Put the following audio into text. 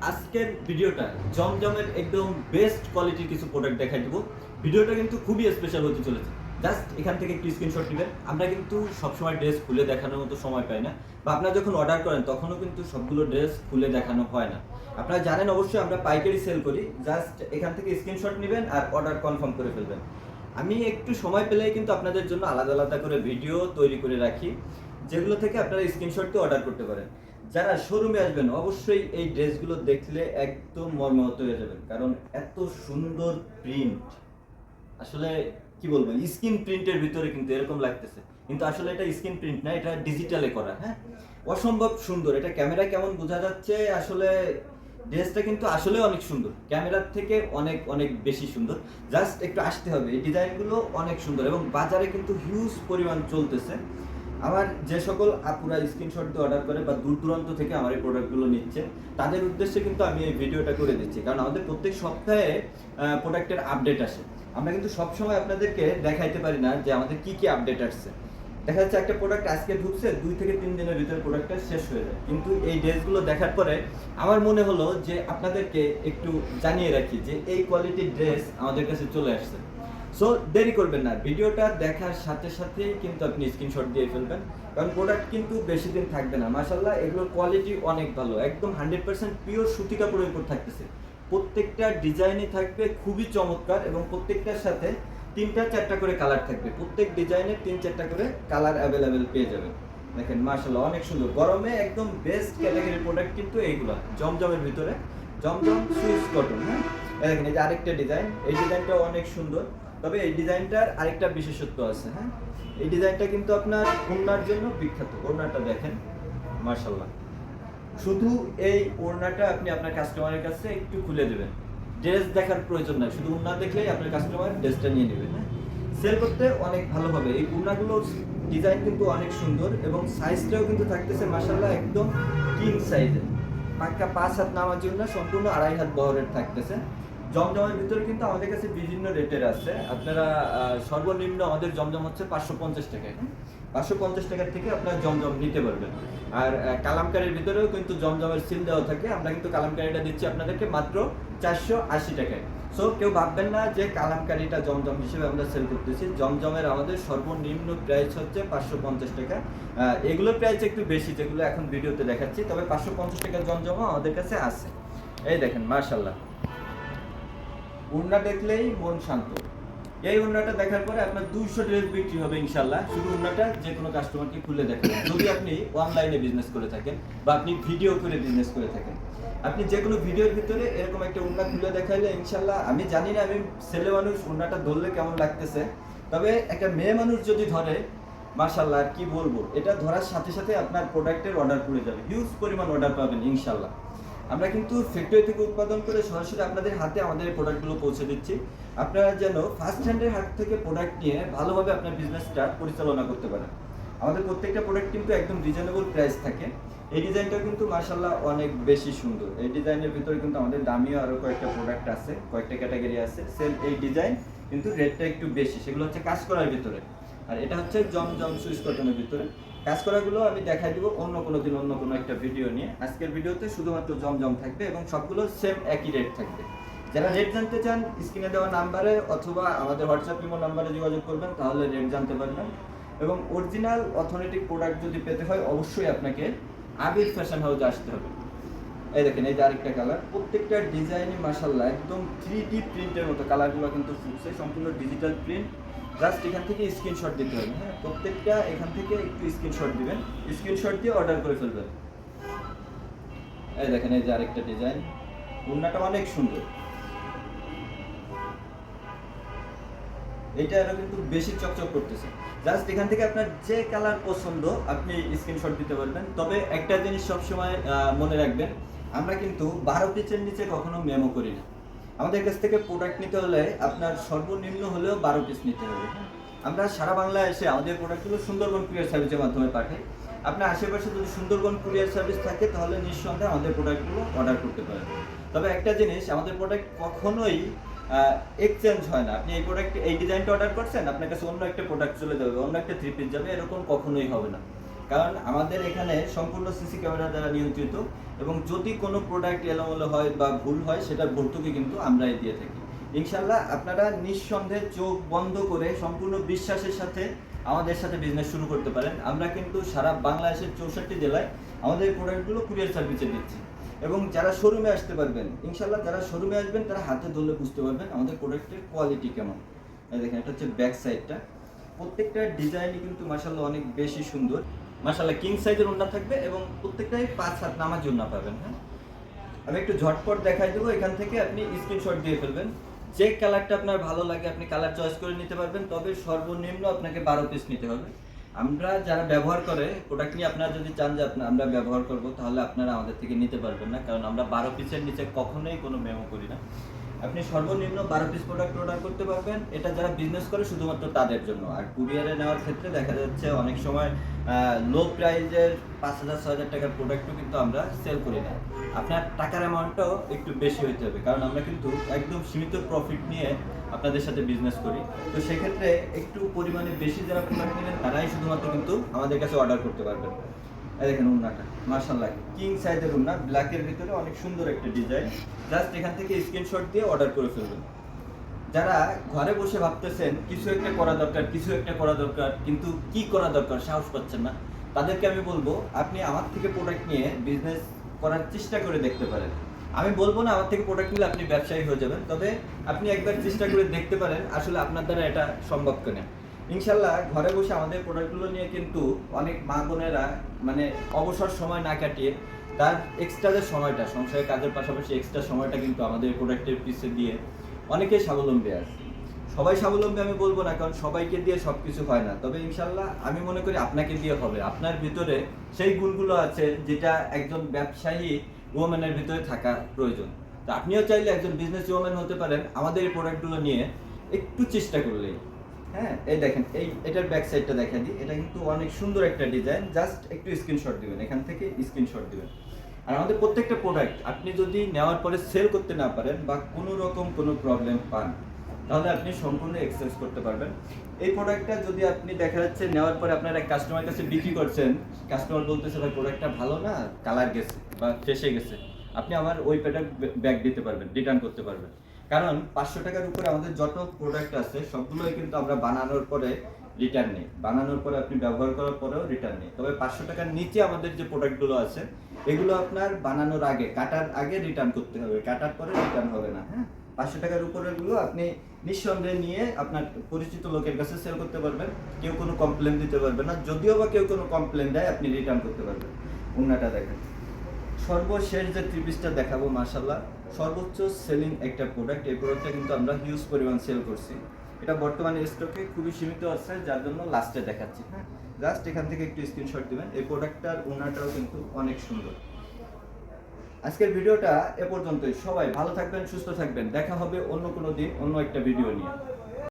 আজকের ভিডিওটা জমজমের একদম বেস্ট কোয়ালিটির কিছু প্রোডাক্ট দেখাই দেবো। ভিডিওটা কিন্তু খুবই স্পেশাল হতে চলেছে। জাস্ট এখান থেকে একটু স্ক্রিনশট নেবেন। আমরা কিন্তু সবসময় ড্রেস খুলে দেখানোর মতো সময় পাই না, বা আপনারা যখন অর্ডার করেন তখনও কিন্তু সবগুলো ড্রেস খুলে দেখানো হয় না। আপনারা জানেন অবশ্যই আমরা পাইকারি সেল করি। জাস্ট এখান থেকে স্ক্রিনশট নেবেন আর অর্ডার কনফার্ম করে ফেলবেন। আমি একটু সময় পেলেই কিন্তু আপনাদের জন্য আলাদা আলাদা করে ভিডিও তৈরি করে রাখি, যেগুলো থেকে আপনারা স্ক্রিনশট দিয়ে অর্ডার করতে পারেন। যারা শোরুমে আসবেন অবশ্যই এই ড্রেসগুলো দেখলে একদম মর্মাহত হয়ে যাবেন, কারণ এত সুন্দর প্রিন্ট। আসলে কি বলবো, স্ক্রিন প্রিন্টের ভিতরে কিন্তু এরকম লাগতেছে, কিন্তু আসলে এটা স্ক্রিন প্রিন্ট না, এটা ডিজিটালে করা। হ্যাঁ, অসম্ভব সুন্দর। এটা ক্যামেরা কেমন বোঝা যাচ্ছে, আসলে ড্রেসটা কিন্তু আসলে অনেক সুন্দর, ক্যামেরার থেকে অনেক অনেক বেশি সুন্দর। জাস্ট একটু আসতে হবে। এই ডিজাইনগুলো অনেক সুন্দর এবং বাজারে কিন্তু হিউজ পরিমাণ চলতেছে। আমার যে সকল আপুরা স্ক্রিনশট দিয়ে অর্ডার করে বা দূর দূরান্ত থেকে আমার এই প্রোডাক্টগুলো নিচ্ছে, তাদের উদ্দেশ্যে কিন্তু আমি এই ভিডিওটা করে দিচ্ছি, কারণ আমাদের প্রত্যেক সপ্তাহে প্রোডাক্টের আপডেট আসে। আমরা কিন্তু সবসময় আপনাদেরকে দেখাইতে পারি না যে আমাদের কি কি আপডেট আসছে। দেখা যাচ্ছে একটা প্রোডাক্ট আজকে ঢুকছে, 2 থেকে 3 দিনের ভিতরে প্রোডাক্টটা শেষ হয়ে যায়। কিন্তু এই ড্রেসগুলো দেখার পরে আমার মনে হলো যে আপনাদেরকে একটু জানিয়ে রাখি যে এই কোয়ালিটির ড্রেস আমাদের কাছে চলে আসছে। সো দেরি করবেন না, ভিডিওটা দেখার সাথে সাথেই কিন্তু আপনি স্ক্রিনশট দিয়ে ফেলবেন, কারণ প্রোডাক্ট কিন্তু বেশি দিন থাকবে না। মাশাআল্লাহ, এগুলোর কোয়ালিটি অনেক ভালো, একদম 100% পিওর সুতি কাপড়ের উপর থাকতেছে। প্রত্যেকটা ডিজাইনই থাকবে খুবই চমৎকার এবং প্রত্যেকটার সাথে 3টা 4টা করে কালার থাকবে। প্রত্যেক ডিজাইনে 3-4টা করে কালার অ্যাভেলেবেল পেয়ে যাবেন। দেখেন মাশাআল্লাহ, অনেক সুন্দর। গরমে একদম বেস্ট ক্যাটাগরির প্রোডাক্ট কিন্তু এইগুলা জমজমের ভিতরে, জমজম সুইস কটন। হ্যাঁ, দেখেন এই যে আরেকটা ডিজাইন, এই ডিজাইনটাও অনেক সুন্দর। তবে এই ডিজাইনটার আরেকটা বিশেষত্ব আছে। হ্যাঁ, এই ডিজাইনটা কিন্তু আপনার ওড়নার জন্য বিখ্যাত। ওড়নাটা দেখেন মাশাআল্লাহ, শুধু এই ওড়নাটা আপনি আপনার কাস্টমারের কাছে একটু খুলে দেবেন, ড্রেস দেখার প্রয়োজন নাই, শুধু ওড়না দেখলেই আপনার কাস্টমার ড্রেসটা নিয়ে নেবেন। হ্যাঁ, সেল করতে অনেক ভালো হবে। এই ওড়নাগুলোর ডিজাইন কিন্তু অনেক সুন্দর এবং সাইজটাও কিন্তু থাকতেছে মাশাআল্লাহ একদম কিং সাইজের। পাক্কা 5 হাত নামার জন্য সম্পূর্ণ 2.5 হাত বহরের থাকতেছে। জমজমের ভিতরে কিন্তু আমাদের কাছে বিভিন্ন রেটের আছে। আপনারা সর্বনিম্ন আমাদের জমজম হচ্ছে 550 টাকায়। 550 টাকার থেকে আপনারা জমজম নিতে পারবেন। আর কালামকারীর ভিতরেও কিন্তু জমজমের সিল দেওয়া থাকে। আমরা কিন্তু কালামকারীটা দিচ্ছি আপনাদেরকে মাত্র 480 টাকায়। সো কেউ ভাববেন না যে কালামকারীটা জমজম হিসেবে আমরা সেল করতেছি। জমজমের আমাদের সর্বনিম্ন প্রাইস হচ্ছে 550 টাকা। এগুলোর প্রাইস একটু বেশি, যেগুলো এখন ভিডিওতে দেখাচ্ছি, তবে 550 টাকার জমজমও আমাদের কাছে আছে। এই দেখেন মাশাআল্লাহ, ওড়না দেখলেই মন শান্ত। এই ওড়নাটা দেখার পরে আপনার 200 ড্রেস বিক্রি হবে ইনশাল্লাহ। শুধু ওড়নাটা যে কোনো কাস্টমারকে খুলে দেখাবেন। যদি আপনি অনলাইনে বিজনেস করে থাকেন বা আপনি ভিডিও করে বিজনেস করে থাকেন, আপনি যে কোনো ভিডিওর ভিতরে এরকম একটা ওড়না খুলে দেখাইলে ইনশাল্লাহ, আমি জানি না আমি ছেলে মানুষ ওড়নাটা ধরলে কেমন লাগতেছে, তবে একটা মেয়ে মানুষ যদি ধরে মাশাল্লাহ, আর কি বলবো, এটা ধরার সাথে সাথে আপনার প্রোডাক্টের অর্ডার পড়ে যাবে, হিউজ পরিমাণ অর্ডার পাবেন ইনশাল্লাহ। আমরা কিন্তু ফ্যাক্টরি থেকে উৎপাদন করে সরাসরি আপনাদের হাতে আমাদের এই প্রোডাক্টগুলো পৌঁছে দিচ্ছি। আপনারা যেন ফার্স্ট হ্যান্ডের হাত থেকে প্রোডাক্ট নিয়ে ভালোভাবে আপনার বিজনেসটা পরিচালনা করতে পারেন। আমাদের প্রত্যেকটা প্রোডাক্ট কিন্তু একদম রিজনেবল প্রাইস থাকে। এই ডিজাইনটাও কিন্তু মাশাআল্লাহ অনেক বেশি সুন্দর। এই ডিজাইনের ভিতরে কিন্তু আমাদের দামিও আরও কয়েকটা প্রোডাক্ট আছে, কয়েকটা ক্যাটাগরি আছে। সেম এই ডিজাইন কিন্তু রেটটা একটু বেশি, সেগুলো হচ্ছে কাজ করার ভিতরে। আর এটা হচ্ছে জমজম সুইস কটনের ভিতরে। কাজ করাগুলো আমি দেখাই দিব অন্য কোনো দিন, অন্য কোনো একটা ভিডিও নিয়ে। আজকের ভিডিওতে শুধুমাত্র জমজম থাকবে এবং সবগুলো সেম একই রেট থাকবে। যারা রেট জানতে চান স্ক্রিনে দেওয়া নাম্বারে অথবা আমাদের হোয়াটসঅ্যাপ ইমো নাম্বারে যোগাযোগ করবেন, তাহলে রেট জানতে পারবেন। এবং অরিজিনাল অথেন্টিক প্রোডাক্ট যদি পেতে হয় অবশ্যই আপনাকে আবির ফ্যাশন হাউসে আসতে হবে। এই দেখেন এই যে আরেকটা কালার, প্রত্যেকটা ডিজাইনই মাশাআল্লাহ একদম 3D প্রিন্টের মতো। কালারগুলো কিন্তু ফুটছে, সম্পূর্ণ ডিজিটাল প্রিন্ট। জাস্ট এখান থেকে স্ক্রিনশট দিতে হবে। হ্যাঁ, প্রত্যেকটা এখান থেকে একটু স্ক্রিনশট দিবেন, স্ক্রিনশট দিয়ে অর্ডার করে ফেলবেন। এই দেখেন এই যে আরেকটা ডিজাইন, ওড়নাটা অনেক সুন্দর। এটা আরো কিন্তু বেশি চকচক করতেছে। জাস্ট এখান থেকে আপনার যে কালার পছন্দ আপনি স্ক্রিনশট দিতে পারবেন। তবে একটা জিনিস সবসময় মনে রাখবেন, আমরা কিন্তু 12 পিসের নিচে কখনো মেমো করি না। আমাদের কাছ থেকে প্রোডাক্ট নিতে হলে আপনার সর্বনিম্ন হলেও 12 পিস নিতে হবে। আমরা সারা বাংলায় এসে আমাদের প্রোডাক্টগুলো সুন্দরবন কুরিয়ার সার্ভিসের মাধ্যমে পাঠাই। আপনার আশেপাশে যদি সুন্দরবন কুরিয়ার সার্ভিস থাকে তাহলে নিঃসন্দেহে আমাদের প্রোডাক্টগুলো অর্ডার করতে পারেন। তবে একটা জিনিস, আমাদের প্রোডাক্ট কখনোই এক্সচেঞ্জ হয় না। আপনি এই প্রোডাক্ট, এই ডিজাইনটা অর্ডার করছেন, আপনার কাছে অন্য একটা প্রোডাক্ট চলে যাবে, অন্য একটা 3 পিস যাবে, এরকম কখনোই হবে না। কারণ আমাদের এখানে সম্পূর্ণ সিসি ক্যামেরা দ্বারা নিয়ন্ত্রিত, এবং যদি কোনো প্রোডাক্ট এলোমেলো হয় বা ভুল হয় সেটার ভর্তুকি কিন্তু আমরাই দিয়ে থাকি। ইনশাল্লাহ আপনারা নিঃসন্দেহে চোখ বন্ধ করে সম্পূর্ণ বিশ্বাসের সাথে আমাদের সাথে বিজনেস শুরু করতে পারেন। আমরা কিন্তু সারা বাংলাদেশের 64 জেলায় আমাদের এই প্রোডাক্টগুলো কুরিয়ার সার্ভিসে দিচ্ছি। এবং যারা শোরুমে আসতে পারবেন, ইনশাল্লাহ যারা শোরুমে আসবেন তারা হাতে ধরলে বুঝতে পারবেন আমাদের প্রোডাক্টের কোয়ালিটি কেমন। এই দেখেন, এটা হচ্ছে ব্যাক সাইডটা। প্রত্যেকটা ডিজাইনই কিন্তু মাশাআল্লাহ অনেক বেশি সুন্দর। মাশাআল্লাহ কিং সাইজের ওড়না থাকবে এবং প্রত্যেকটাই 5-7 নামার জন্য পাবেন। হ্যাঁ, আমি একটু ঝটপট দেখাই দেবো, এখান থেকে আপনি স্ক্রিনশট দিয়ে ফেলবেন। যে কালারটা আপনার ভালো লাগে আপনি কালার চয়েস করে নিতে পারবেন, তবে সর্বনিম্ন আপনাকে 12 পিস নিতে হবে। আমরা যারা ব্যবহার করে প্রোডাক্ট নিয়ে আপনারা যদি চান যে আমরা ব্যবহার করব, তাহলে আপনারা আমাদের থেকে নিতে পারবেন না, কারণ আমরা 12 পিসের নিচে কখনোই কোনো মেমো করি না। আপনি সর্বনিম্ন 12 পিস প্রোডাক্ট অর্ডার করতে পারবেন। এটা যারা বিজনেস করে শুধুমাত্র তাদের জন্য। আর কুরিয়ারে নেওয়ার ক্ষেত্রে দেখা যাচ্ছে অনেক সময় লো প্রাইজের 5,000-6,000 টাকার প্রোডাক্টও কিন্তু আমরা সেল করি না। আপনার টাকার অ্যামাউন্টটাও একটু বেশি হতে হবে, কারণ আমরা কিন্তু একদম সীমিত প্রফিট নিয়ে আপনাদের সাথে বিজনেস করি। তো সেক্ষেত্রে একটু পরিমাণে বেশি যারা প্রোডাক্ট নেবেন তারাই শুধুমাত্র কিন্তু আমাদের কাছে অর্ডার করতে পারবেন। এই দেখেন ওড়নাটা মাশাআল্লাহ কিং সাইজের ওড়না, ব্ল্যাকের ভিতরে অনেক সুন্দর একটা ডিজাইন। জাস্ট এখান থেকে স্ক্রিনশট দিয়ে অর্ডার করে ফেলবেন। যারা ঘরে বসে ভাবতেছেন কিছু একটা করা দরকার, কিছু একটা করা দরকার, কিন্তু কি করা দরকার সাহস পাচ্ছেন না, তাদেরকে আমি বলবো আপনি আমার থেকে প্রোডাক্ট নিয়ে বিজনেস করার চেষ্টা করে দেখতে পারেন। আমি বলবো না আমার থেকে প্রোডাক্ট নিলে আপনি ব্যবসায়ী হয়ে যাবেন, তবে আপনি একবার চেষ্টা করে দেখতে পারেন আসলে আপনার দ্বারা এটা সম্ভব কিনা। ইনশাল্লাহ ঘরে বসে আমাদের প্রোডাক্টগুলো নিয়ে কিন্তু অনেক মা বোনেরা মানে অবসর সময় না কাটিয়ে তার এক্সট্রা যে সময়টা সংসারের কাজের পাশাপাশি এক্সট্রা সময়টা কিন্তু আমাদের প্রোডাক্টের পিছে দিয়ে অনেকেই স্বাবলম্বী আছে। সবাই স্বাবলম্বী আমি বলবো না, কারণ সবাইকে দিয়ে সব কিছু হয় না, তবে ইনশাল্লাহ আমি মনে করি আপনাকে দিয়ে হবে। আপনার ভিতরে সেই গুণগুলো আছে যেটা একজন ব্যবসায়ী ওমেনের ভিতরে থাকা প্রয়োজন। তো আপনিও চাইলে একজন বিজনেস ওমেন হতে পারেন আমাদের এই প্রোডাক্টগুলো নিয়ে একটু চেষ্টা করলেই। হ্যাঁ, এই দেখেন এটার ব্যাক সাইডটা দেখা দিই, এটা কিন্তু অনেক সুন্দর একটা ডিজাইন। জাস্ট একটু স্ক্রিনশট দিবেন, এখান থেকে স্ক্রিনশট দিবেন। আর আমাদের প্রত্যেকটা প্রোডাক্ট আপনি যদি নেওয়ার পরে সেল করতে না পারেন বা কোনো রকম কোনো প্রবলেম পান, তাহলে আপনি সম্পূর্ণ এক্সচেঞ্জ করতে পারবেন। এই প্রোডাক্টটা যদি আপনি দেখা যাচ্ছে নেওয়ার পরে আপনার এক কাস্টমারের কাছে বিক্রি করছেন, কাস্টমার বলতেছে ভাই প্রোডাক্টটা ভালো না, কালার গেছে বা ফেসে গেছে, আপনি আমার ওই প্রোডাক্ট ব্যাক দিতে পারবেন, রিটার্ন করতে পারবেন। কারণ 500 টাকার উপরে আমাদের যত প্রোডাক্ট আছে সবগুলোই কিন্তু আমরা বানানোর পরে রিটার্ন নেই, বানানোর পরে আপনি ব্যবহার করার পরেও রিটার্ন নেই। তবে 500 টাকার নিচে আমাদের যে প্রোডাক্টগুলো আছে এগুলো আপনার বানানোর আগে, কাটার আগে রিটার্ন করতে হবে, কাটার পরে রিটার্ন হবে না। হ্যাঁ, 500 টাকার উপরেরগুলো আপনি নিঃসন্দেহে নিয়ে আপনার পরিচিত লোকের কাছে সেল করতে পারবেন, কেউ কোনো কমপ্লেন দিতে পারবে না। যদিও বা কেউ কোনো কমপ্লেন দেয় আপনি রিটার্ন করতে পারবেন। ওড়নাটা দেখেন, সর্বশেষ যে 3 পিসটা দেখাবো মাশাআল্লাহ সর্বোচ্চ সেলিং একটা প্রোডাক্ট। এই প্রোডাক্টটা কিন্তু আমরা হিউজ পরিমাণ সেল করছি। এটা বর্তমানে স্টকে খুবই সীমিত আছে, যার জন্য লাস্টে দেখাচ্ছি। হ্যাঁ, জাস্ট এখান থেকে একটু স্ক্রিনশট দিবেন। এই প্রোডাক্টটার ওনারটাও কিন্তু অনেক সুন্দর। আজকের ভিডিওটা এ পর্যন্তই। সবাই ভালো থাকবেন, সুস্থ থাকবেন। দেখা হবে অন্য কোনো দিন অন্য একটা ভিডিও নিয়ে।